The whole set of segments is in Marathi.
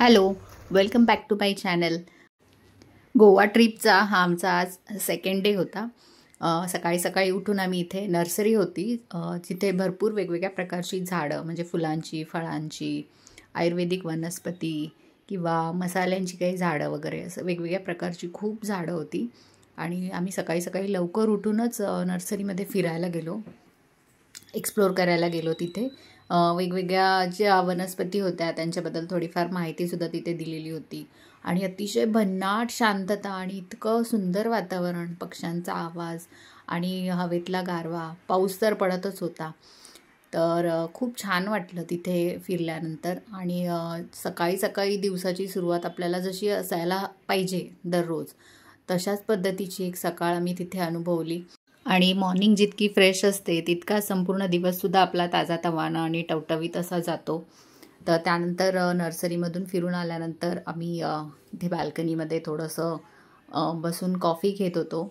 Hello, welcome back to my channel. Goa ट्रिपचा हा आमचा आज सेकंड डे होता. सकाळी सकाळी उठून आम्ही इथे नर्सरी होती, जिथे भरपूर वेगवेगळ्या प्रकारची झाडं म्हणजे फुलांची, फळांची, आयुर्वेदिक वनस्पती किंवा मसाल्यांची काही झाडं वगैरे असं वेगवेगळ्या प्रकारची खूप झाडं होती. आणि आम्ही सकाळी सकाळी लवकर उठूनच नर्सरीमध्ये फिरायला गेलो, एक्सप्लोर करायला गेलो. तिथे वेगवेगळ्या ज्या वनस्पती होत्या त्यांच्याबद्दल थोडीफार माहितीसुद्धा तिथे दिलेली होती. आणि अतिशय भन्नाट शांतता आणि इतकं सुंदर वातावरण, पक्ष्यांचा आवाज आणि हवेतला गारवा. पाऊस तर पडतच होता, तर खूप छान वाटलं तिथे फिरल्यानंतर. आणि सकाळी सकाळी दिवसाची सुरुवात आपल्याला जशी असायला पाहिजे दररोज, तशाच पद्धतीची एक सकाळ आम्ही तिथे अनुभवली. आणि मॉर्निंग जितकी फ्रेश असते तितका संपूर्ण दिवससुद्धा आपला ताजातवाना आणि टवटवीत असा जातो. तर त्यानंतर नर्सरीमधून फिरून आल्यानंतर आम्ही इथे बाल्कनीमध्ये थोडंसं बसून कॉफी घेत होतो.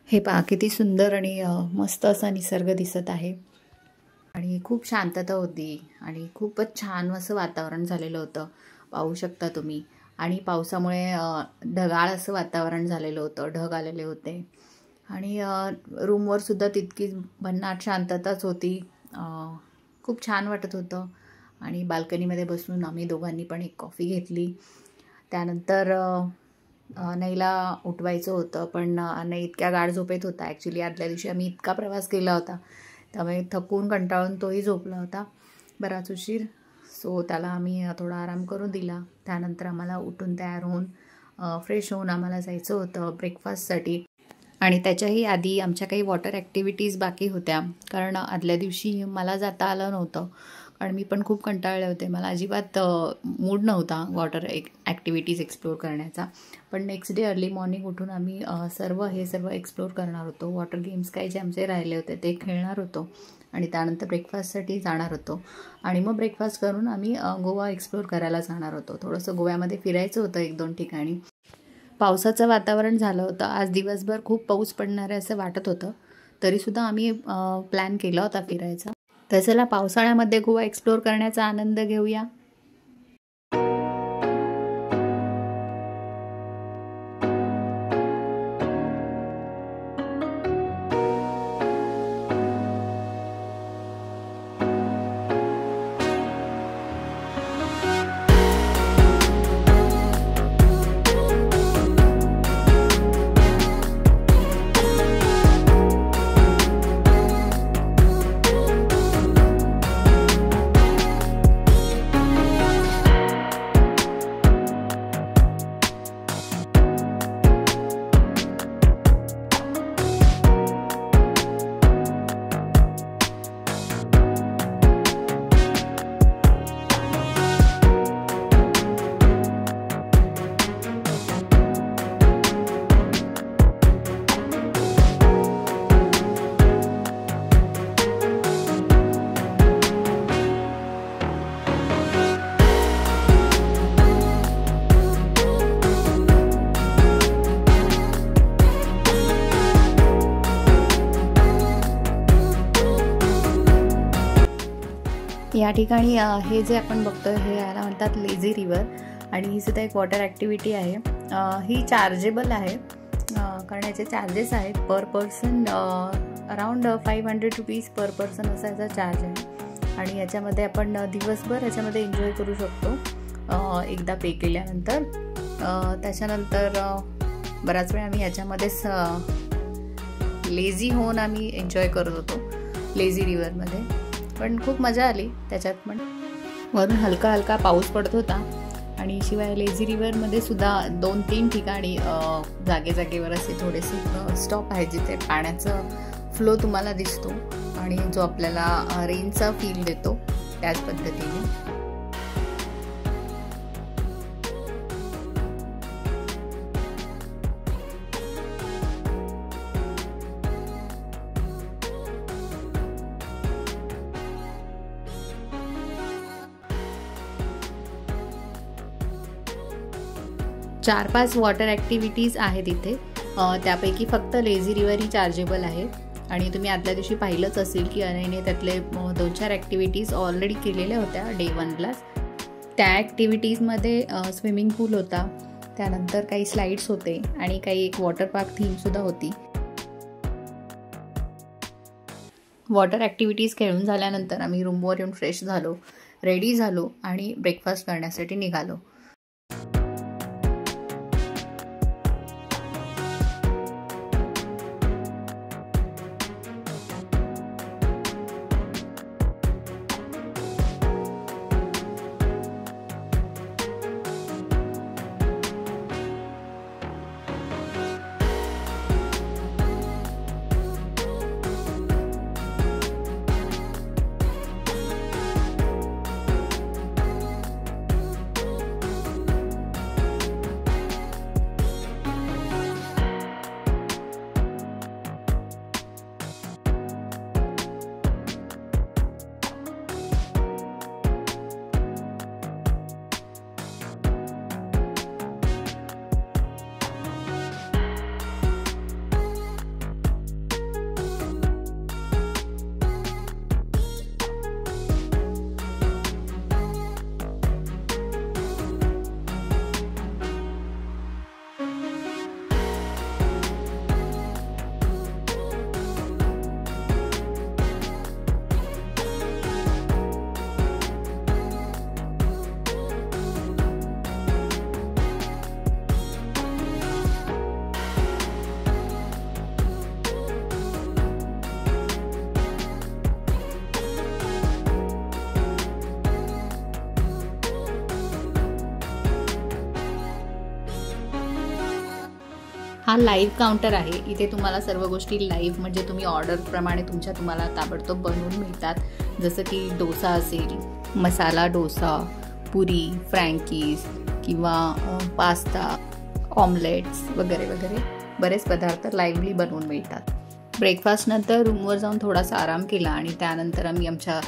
हे पहा किती सुंदर आणि मस्त असा निसर्ग दिसत आहे आणि खूप शांतता होती आणि खूपच छान असं वातावरण झालेलं होतं, पाहू शकता तुम्ही. आणि पावसामुळे ढगाळ असं वातावरण झालेलं होतं, ढग आलेले होते. आणि रूमवर सुद्धा तितकीच भन्नाट शांतताच होती. खूप छान वाटत होतं. आणि बाल्कनीमध्ये बसून आम्ही दोघांनी पण एक कॉफी घेतली. त्यानंतर नईला उठवायचं होतं, पण नई इतक्या गाढ झोपेत होता. ॲक्च्युली आदल्या दिवशी आम्ही इतका प्रवास केला होता, त्यामुळे थकून कंटाळून तोही झोपला होता बराच उशीर. सो त्याला आम्ही थोडा आराम करून दिला. त्यानंतर आम्हाला उठून तयार होऊन फ्रेश होऊन आम्हाला जायचं होतं ब्रेकफास्टसाठी. आणि त्याच्याही आधी आमच्या काही वॉटर ॲक्टिव्हिटीज बाकी होत्या, कारण आदल्या दिवशी मला जाता आलं नव्हतं, कारण मी पण खूप कंटाळले होते. मला अजिबात मूड नव्हता वॉटर ॲक्टिव्हिटीज एक्सप्लोर करण्याचा. पण नेक्स्ट डे अर्ली मॉर्निंग उठून आम्ही सर्व एक्सप्लोर करणार होतो. वॉटर गेम्स काही जे आमचे राहिले होते ते खेळणार होतो आणि त्यानंतर ब्रेकफास्टसाठी जाणार होतो. आणि मग ब्रेकफास्ट करून आम्ही गोवा एक्सप्लोर करायला जाणार होतो. थोडंसं गोव्यामध्ये फिरायचं होतं 1-2 ठिकाणी. पावसाचं वातावरण झालं होतं. आज दिवसभर खूप पाऊस पडणार आहे असं वाटत होतं, तरीसुद्धा आम्ही प्लॅन केला होता फिरायचा. तर चला पावसाळ्यामध्ये गोवा एक्सप्लोर करण्याचा आनंद घेऊया. या ठिकाणी हे जे आपण बघतोय हे याला म्हणतात लेझी रिवर. आणि ही सुद्धा एक वॉटर ॲक्टिव्हिटी आहे. ही चार्जेबल आहे, करण्याचे चार्जेस आहेत per person. Around 500 rupees per person असा याचा चार्ज आहे. आणि याच्यामध्ये आपण दिवसभर याच्यामध्ये एन्जॉय करू शकतो एकदा पे केल्यानंतर. त्याच्यानंतर बराच वेळ आम्ही याच्यामध्येच लेझी होऊन आम्ही एन्जॉय करत होतो लेझी रिव्हरमध्ये. पण खूप मजा आली त्याच्यात पण. वरून हलका हलका पाऊस पडत होता. आणि शिवाय लेझी रिव्हरमध्ये सुद्धा 2-3 ठिकाणी जागेवर असे थोडेसे स्टॉप आहेत, जिथे पाण्याचं फ्लो तुम्हाला दिसतो आणि जो आपल्याला रेनचा फील देतो त्याच पद्धतीने. 4-5 वॉटर ॲक्टिव्हिटीज आहेत इथे. त्यापैकी फक्त लेझी रिव्हर ही चार्जेबल आहे. आणि तुम्ही आदल्या दिवशी पाहिलंच असेल की अनयने त्यातले 2-4 ॲक्टिव्हिटीज ऑलरेडी केलेल्या होत्या डे 1लाच. त्या ॲक्टिव्हिटीजमध्ये स्विमिंग पूल होता, त्यानंतर काही स्लाईड्स होते आणि काही एक वॉटर पार्क थीमसुद्धा होती. वॉटर ॲक्टिव्हिटीज खेळून झाल्यानंतर आम्ही रूमवर येऊन फ्रेश झालो, रेडी झालो आणि ब्रेकफास्ट करण्यासाठी निघालो. हा लाईव्ह काउंटर आहे. इथे तुम्हाला सर्व गोष्टी लाईव्ह म्हणजे तुम्ही ऑर्डरप्रमाणे तुम्हाला ताबडतोब बनवून मिळतात. जसं की डोसा असेल, मसाला डोसा, पुरी, फ्रँकीज किंवा पास्ता, ऑमलेट्स वगैरे वगैरे बरेच पदार्थ लाईव्हली बनवून मिळतात. ब्रेकफास्टनंतर रूमवर जाऊन थोडासा आराम केला आणि त्यानंतर आम्ही आमच्या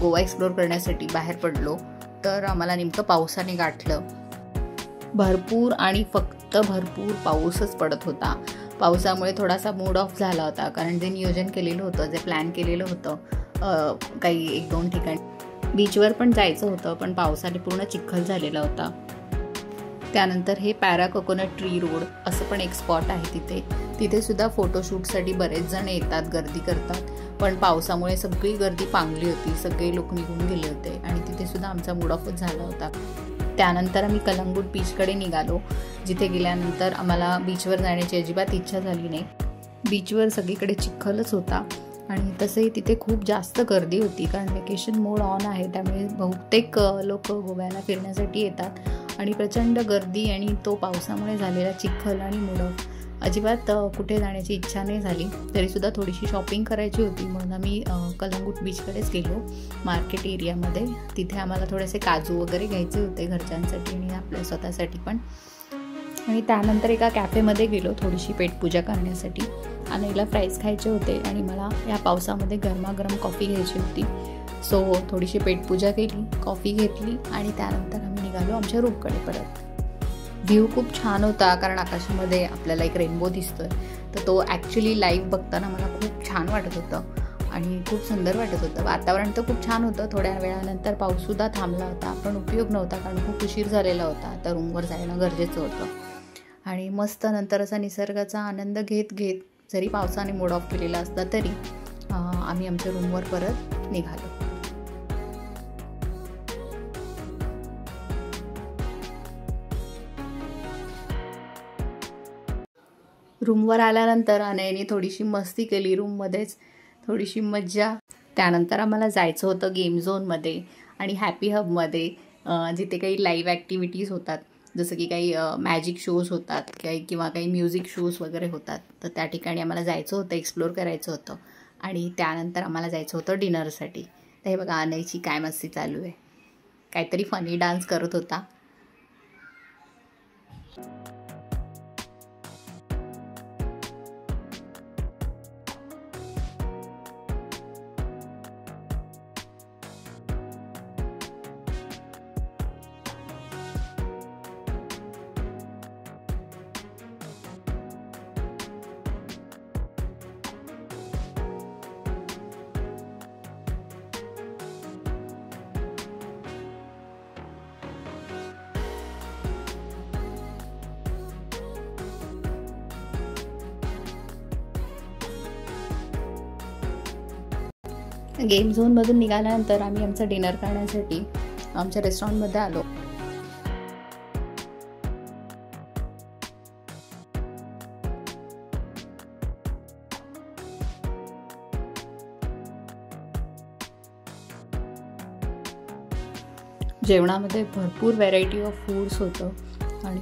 गोवा एक्सप्लोअर करण्यासाठी बाहेर पडलो. तर आम्हाला नेमकं पावसाने गाठलं. भरपूर आणि फक्त भरपूर पाऊसच पडत होता. पावसामुळे थोडासा मूड ऑफ झाला होता, कारण जे नियोजन केलेलं होतं, जे प्लॅन केलेलं होतं काही 1-2 ठिकाणी बीचवर पण जायचं होतं, पण पावसाने पूर्ण चिखल झालेला होता. त्यानंतर हे पॅरा कोकोनट ट्री रोड असं पण एक स्पॉट आहे. तिथे सुद्धा फोटोशूटसाठी बरेच जण येतात, गर्दी करतात. पण पावसामुळे सगळी गर्दी पांगली होती, सगळे लोक निघून गेले होते आणि तिथे सुद्धा आमचा मूड ऑफच झाला होता. त्यानंतर आम्ही कलंगूट बीचकडे निघालो, जिथे गेल्यानंतर आम्हाला बीचवर जाण्याची अजिबात इच्छा झाली नाही. बीचवर सगळीकडे चिखलच होता आणि तसंही तिथे खूप जास्त गर्दी होती, कारण वेकेशन मोड ऑन आहे. त्यामुळे बहुतेक लोक गोव्याला फिरण्यासाठी येतात आणि प्रचंड गर्दी आणि तो पावसामुळे झालेला चिखल आणि मूड ऑफ अजिबात कुठे जाण्याची इच्छा नाही झाली. तरीसुद्धा थोडीशी शॉपिंग करायची होती, म्हणून आम्ही कलंगूट बीचकडेच गेलो मार्केट एरियामध्ये. तिथे आम्हाला थोडेसे काजू वगैरे घ्यायचे होते घरच्यांसाठी आणि आपल्या स्वतःसाठी पण. आणि त्यानंतर एका कॅफेमध्ये गेलो थोडीशी पेटपूजा करण्यासाठी. अनईला फ्राईज खायचे होते आणि मला या पावसामध्ये गरमागरम कॉफी घ्यायची होती. सो थोडीशी पेटपूजा केली, कॉफी घेतली आणि त्यानंतर आम्ही निघालो आमच्या रूमकडे परत. व्ह्यू खूप छान होता, कारण आकाशामध्ये आपल्याला एक रेनबो दिसतोय. तर तो ॲक्च्युली लाईव्ह बघताना मला खूप छान वाटत होतं आणि खूप सुंदर वाटत होतं. वातावरण तर खूप छान होतं. थोड्या वेळानंतर पाऊससुद्धा थांबला होता, पण उपयोग नव्हता, कारण खूप उशीर झालेला होता. तर रूमवर जाणं गरजेचं होतं. आणि मस्त नंतर असा निसर्गाचा आनंद घेत घेत, जरी पावसाने मूड ऑफ केलेला असला तरी आम्ही आमच्या रूमवर परत निघालो. रूमवर आल्यानंतर अनयने थोडीशी मस्ती केली रूममध्येच, थोडीशी मज्जा. त्यानंतर आम्हाला जायचं होतं गेम झोनमध्ये आणि हॅपी हबमध्ये, जिथे काही लाईव्ह ॲक्टिव्हिटीज होतात, जसं की काही मॅजिक शोज होतात किंवा काही म्युझिक शोज वगैरे होतात. तर त्या ठिकाणी आम्हाला जायचं होतं, एक्सप्लोअर करायचं होतं. आणि त्यानंतर आम्हाला जायचं होतं डिनरसाठी. तर हे बघा अनयची काय मस्ती चालू आहे, काहीतरी फनी डान्स करत होता. गेम झोनमधून निघाल्यानंतर आम्ही आमचा डिनर करण्यासाठी आमच्या रेस्टॉरंटमध्ये आलो. जेवणामध्ये भरपूर व्हेरायटी ऑफ फूड्स होतं आणि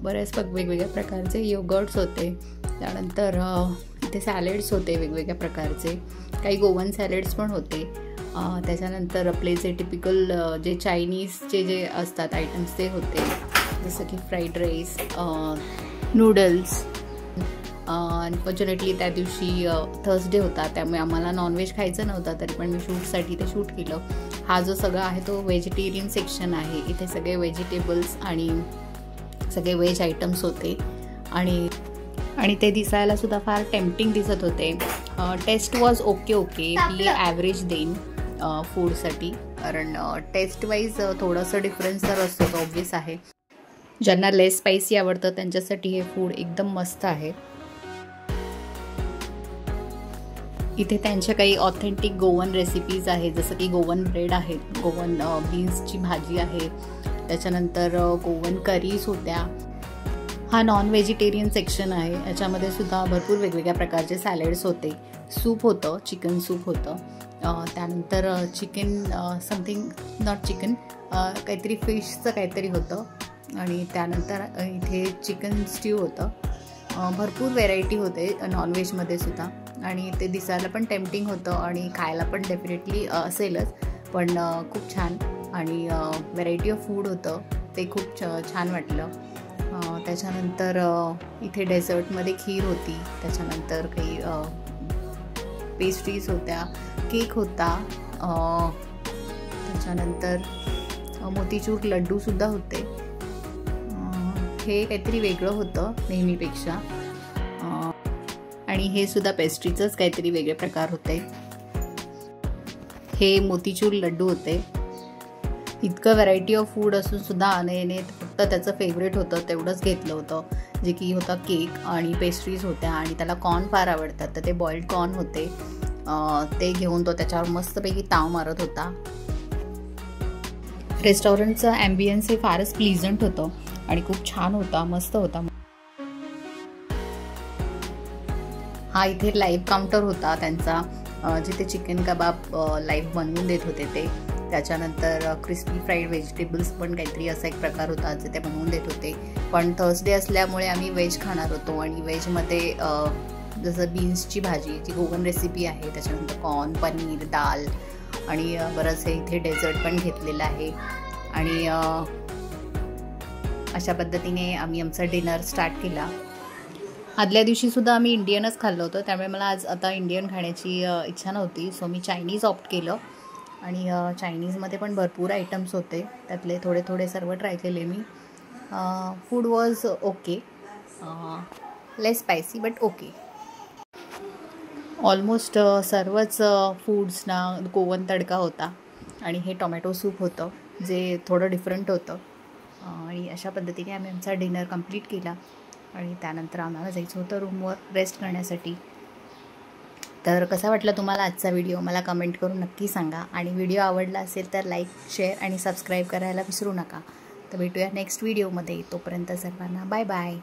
बरेच वेगवेगळ्या प्रकारचे योगर्ट्स होते. त्यानंतर इथे सॅलेड्स होते वेगवेगळ्या प्रकारचे, काही गोवन सॅलेड्स पण होते. त्याच्यानंतर आपले जे टिपिकल जे चायनीजचे जे असतात आयटम्स ते होते, जसं की फ्राईड राईस, नूडल्स. अनफॉर्च्युनेटली त्या दिवशी थर्सडे होता, त्यामुळे आम्हाला नॉनव्हेज खायचं नव्हतं, तरी पण मी शूटसाठी ते शूट केलं. हा जो सगळा आहे तो व्हेजिटेरियन सेक्शन आहे. इथे सगळे व्हेजिटेबल्स आणि सगळे व्हेज आयटम्स होते आणि ते दिसायला सुद्धा फार टेम्पटिंग दिसत होते. Taste was okay. मी ॲव्हरेज देईन फूडसाठी, कारण टेस्ट वाईज थोडंसं डिफरन्स तर असतोच, ऑब्वियस आहे. ज्यांना लेस स्पायसी आवडतं त्यांच्यासाठी हे फूड एकदम मस्त आहे. इथे त्यांच्या काही ऑथेंटिक गोवन रेसिपीज आहेत, जसं की गोवन ब्रेड आहेत, गोवन बीन्सची भाजी आहे, त्याच्यानंतर गोवन करीज होत्या. हा नॉन व्हेजिटेरियन सेक्शन आहे. याच्यामध्ये सुद्धा भरपूर वेगवेगळ्या प्रकारचे सॅलेड्स होते. सूप होतं, चिकन सूप होतं. त्यानंतर चिकन समथिंग नॉट चिकन, काहीतरी फिशचं काहीतरी होतं. आणि त्यानंतर इथे चिकन स्ट्यू होतं. भरपूर व्हेरायटी होते नॉनव्हेजमध्ये सुद्धा, आणि ते दिसायला पण टेम्पटिंग होतं आणि खायला पण डेफिनेटली असेलच, पण खूप छान आणि व्हेरायटी ऑफ फूड होतं, ते खूप छान वाटलं. त्याच्यानंतर इथे डेझर्टमध्ये खीर होती, त्याच्यानंतर काही पेस्ट्रीज होत्या, केक होता, त्याच्यानंतर मोतीचूर लड्डूसुद्धा होते. हे काहीतरी वेगळं होतं नेहमीपेक्षा, आणि हे सुद्धा पेस्ट्रीचंच काहीतरी वेगळे प्रकार होते. हे मोतीचूर लड्डू होते. इतकं व्हरायटी ऑफ फूड असून सुद्धा आनयने फक्त त्याचं फेवरेट होतं तेवढंच घेतलं होतं, जे की होता केक आणि पेस्ट्रीज होत्या, आणि त्याला कॉर्न फार आवडतात, तर ते बॉइल्ड कॉर्न होते. ते घेऊन तो त्याच्यावर मस्तपैकी ताव मारत होता. रेस्टॉरंटचं ॲम्बियन्स हे फारच प्लीझंट होतं आणि खूप छान होता, मस्त होता. हा इथे लाईव्ह काउंटर होता त्यांचा, जिथे चिकन कबाब लाईव्ह बनवून देत होते ते. त्याच्यानंतर क्रिस्पी फ्राईड व्हेजिटेबल्स पण काहीतरी असा एक प्रकार होता जे ते बनवून देत होते. पण थर्सडे असल्यामुळे आम्ही व्हेज खाणार होतो, आणि व्हेजमध्ये जसं बीन्सची भाजी जी गोवन रेसिपी आहे, त्याच्यानंतर कॉर्न, पनीर, दाल, आणि बरंच हे इथे डेझर्ट पण घेतलेलं आहे. आणि अशा पद्धतीने आम्ही आमचा डिनर स्टार्ट केला. आदल्या दिवशीसुद्धा आम्ही इंडियनच खाल्लं होतं, त्यामुळे मला आज आता इंडियन खाण्याची इच्छा नव्हती, सो मी चायनीज ऑप्ट केलं. आणि चायनीजमध्ये पण भरपूर आयटम्स होते, त्यातले थोडे थोडे सर्व ट्राय केले मी. Food was okay, less spicy but okay. Almost सर्वच फूड्सना गोवन तडका होता, आणि हे टोमॅटो सूप होतं जे थोडं डिफरंट होतं. आणि अशा पद्धतीने आम्ही आमचा डिनर कंप्लीट केला, आणि त्यानंतर आम्हाला जायचं होतं रूमवर रेस्ट करण्यासाठी. तर कसा वाटला तुम्हाला आजचा व्हिडिओ मला कमेंट करून नक्की सांगा, आणि व्हिडिओ आवडला असेल तर लाईक, शेअर आणि सबस्क्राईब करायला विसरू नका. तर भेटूया नेक्स्ट व्हिडिओमध्ये. तोपर्यंत सर्वांना बाय बाय.